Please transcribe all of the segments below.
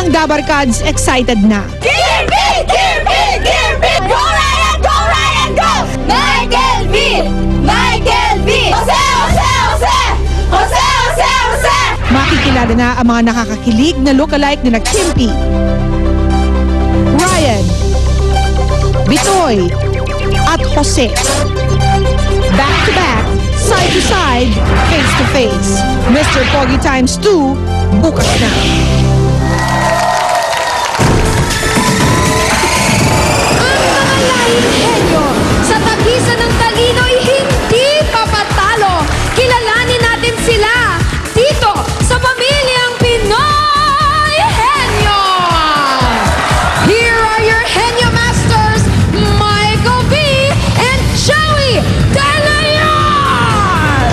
ang Dabarkads excited na. Gear B! Gear B! Gear B! Go Ryan! Go Ryan! Go! Michael B! Michael B! Jose! Jose! Jose! Jose! Jose! Jose! Makikilala na ang mga nakakakilig na lookalike nila Kimpi, Ryan, Bitoy, at Jose. Back to back, side to side, face to face. Mr. Pogi times 2, bukas na. Sa tagisan ng talino'y hindi papatalo. Kilalanin natin sila dito sa Pamilyang Pinoy Henyo. Here are your Henyo Masters, Michael B. and Joey De Leon.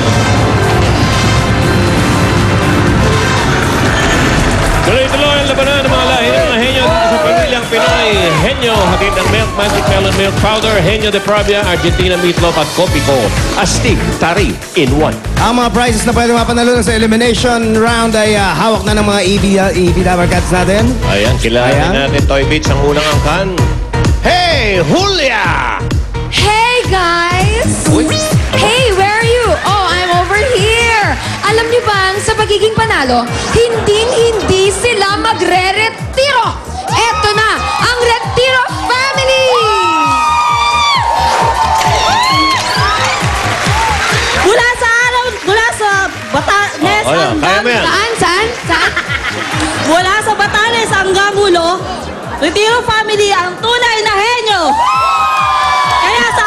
Tuloy-tuloy ang labanan ng mga lahi ng mga henyo dito sa Pamilyang Pinoy Henyo. Hagit ng milk, magic melon milk powder, Henyo de Pravia, Argentina meatloaf at Copico. Astig, tari, in one. Ang mga prizes na pwede mapanalo sa elimination round ay hawak na ng mga EB Dabarkads natin. Ayan, kilalanin natin Toy Beach ang unang angkan. Hey, Julia! Hey guys! Uy. Hey, where are you? Oh, I'm over here. Alam niyo bang sa pagiging panalo, hindi sila magre-retiro. Eto na, ang Retiro Family! Mula sa Batanes Kaya mo yan. Saan? mula sa Batanes hanggang Ulo, Retiro Family ang tunay na henyo. Kaya sa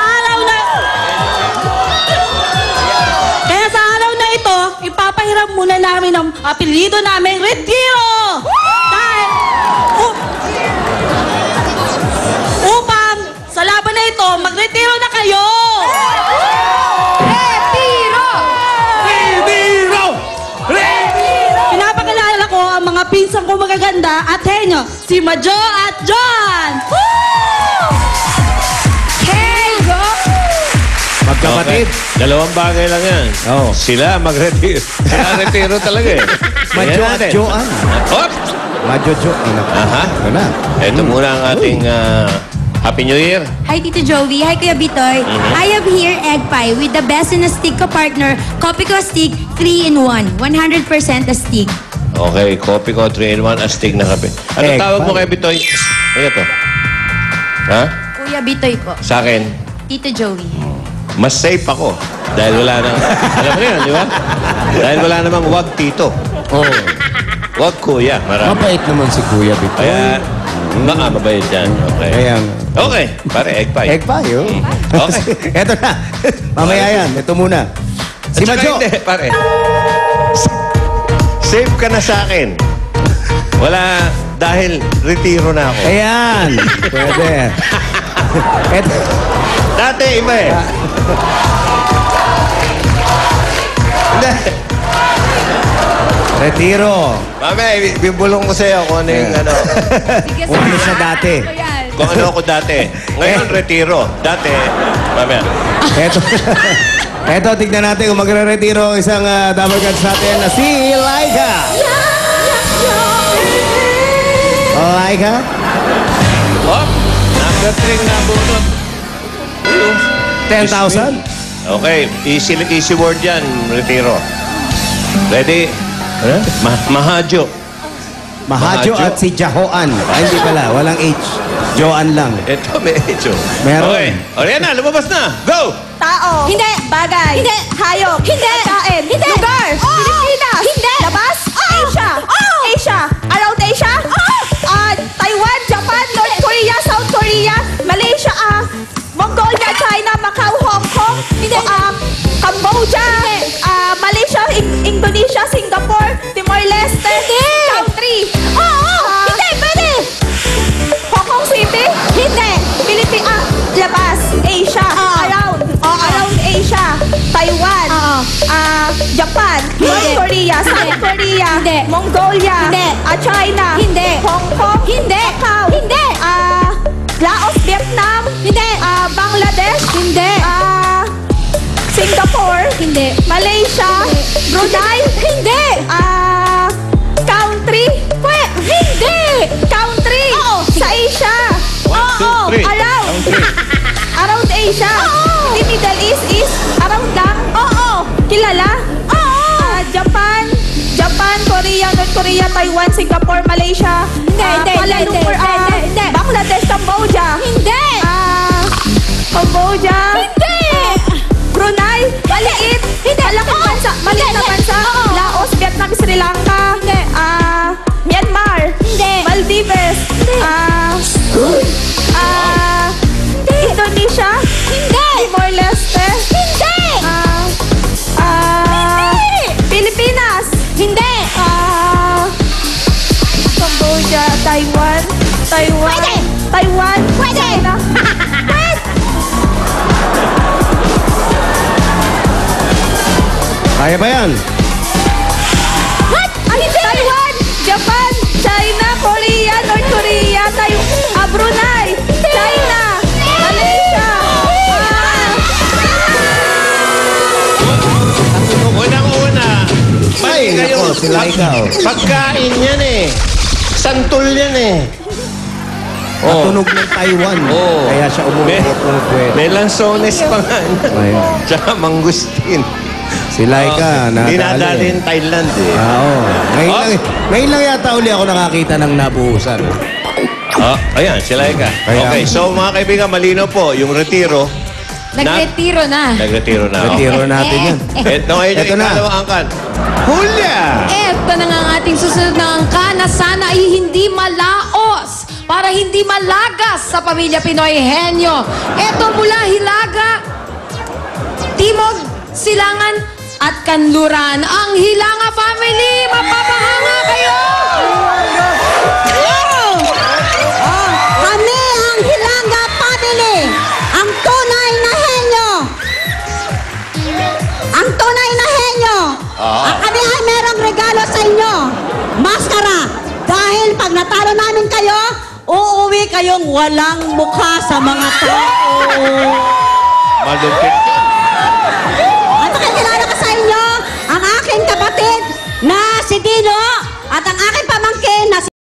araw na ito, ipapahiram muna namin ang apelyido naming Retiro. Dahil upang sa laban na ito, magretiro na kayo. Pinapakilala ko ang mga pinsang ko magaganda at henyo, si Majo at John! Hey, go! Magkapatid. Okay. Dalawang bagay lang yan. Oo. Sila mag-retiro. Sila retiro talaga eh. Majo Tingnan at natin. Joan. Hop! Majo. Aha. Ito na. Ito muna ang ating Happy New Year. Hi, Tito Joey. Hi, Kuya Bitoy. I have here egg pie with the best in a stick partner, Copico Stick 3-in-1. 100% astig. Okay, Coffee ko 3-in-1, astig na kape. Ano Egg tawag mo pie. kay Bitoy? Ano to? Ha? Kuya Bitoy po. Sa akin, Tito Joey. mas safe ako. Dahil wala nang... Alam mo yun, di ba? Dahil wala namang wag tito. Oh. Wag kuya. Marami. Mabait naman si Kuya Bitoy. Kaya, baka mabait dyan. Okay. Ayan. Okay, pare, egg pie. Egg pie, oh. Okay. Ito na. Mamaya yan. Ito muna. Si At saka Majo. hindi, pare. Safe ka na sa akin. Wala, dahil retiro na ako. Ayan. Pwede. Ito. Dati, iba eh. Hindi. Retiro. Mamaya, bibulong ko sa'yo kung ano yung ano. Kung ano siya dati. Kung ano ako dati. Ngayon, retiro. Dati, mamaya. Ito. Ito, tignan natin kung magre-retiro ang isang Dabarkads natin na si Laika. Laika? Oh, number 3 na bunot. 10,000? Okay, easy word yan, retiro. Ready? Mahadyo. Mahadyo at si Jahoan. Ay, hindi pala. Walang H. Joan lang. Ito, may echo. Meron. Okay. O, yan na, lumabas na. Go! Tao. Hindi. Bagay. Hindi. Hayop. Hindi. Pagkain. Hindi. Lugar. Oh. Pilipinas. Hindi. Labas. Oh. Asia. Oh. Asia. Around Asia. Taiwan, Japan, North Korea, South Korea, Malaysia, Mongolia, China, Macau, Hong Kong, Cambodia, Malaysia, Indonesia, Singapore, Timor-Leste, country. Hindi. Pwede. Hong Kong City. Hindi. Pilipinas. Labas. Asia. Around Asia. Taiwan. Japan. North Korea. South Korea. Hindi. Mongolia. Hindi. China. Hindi. Hong Kong. Hindi. Macau. Hindi. Laos, Vietnam. Hindi. Bangladesh. Hindi. Singapore. Hindi. Malaysia. Brunei. Hindi. Country. Hindi. Korea, North Korea, Taiwan, Singapore, Malaysia. Kuala Lumpur, Bangladesh, Cambodia. Hindi! Cambodia. Hindi! Brunei, maliit. Malaking bansa, maliit na bansa. Laos, Vietnam, Sri Lanka. Myanmar. Maldives. Indonesia. Timor-Leste. Pilipinas. Cambodia, Taiwan. Taiwan. China. Kaya ba yan? Taiwan, Japan, China, Korea, North Korea, Brunei, China, Malaysia. Unang-una, mali Ay, kayo. nako, sila ikaw. Pagkain yan eh. Santol yan eh. Natunog ng Taiwan. Kaya siya umuukot ng kwet. May lansones pa nga. Ayun. Tsaka mangustin. Si Laika, Dinadalhin Thailand eh. Oo. Ngayon lang yata uli ako nakakita ng nabuhusan. Ayan, si Laika. Kaya- Okay, so mga kaibigan, malino po, yung retiro. Nagretiro na. Nagretiro na. Retiro natin yan. Ito ngayon yung Ito na. ikalawang angkan. Hulya! Ito na nga ang ating susunod na angka na sana ay hindi malaos para hindi malagas sa pamilya Pinoy Henyo. Ito mula Hilaga, Timog, Silangan at Kanluran. Ang Hilanga family, mapapahanga kayo! Kami ang Hilanga Family, ang tunay na henyo. Ang tunay na henyo. Kami ay merong regalo sa inyo. Maskara. Dahil pag natalo namin kayo, uuwi kayong walang mukha sa mga tao. Malupit ka.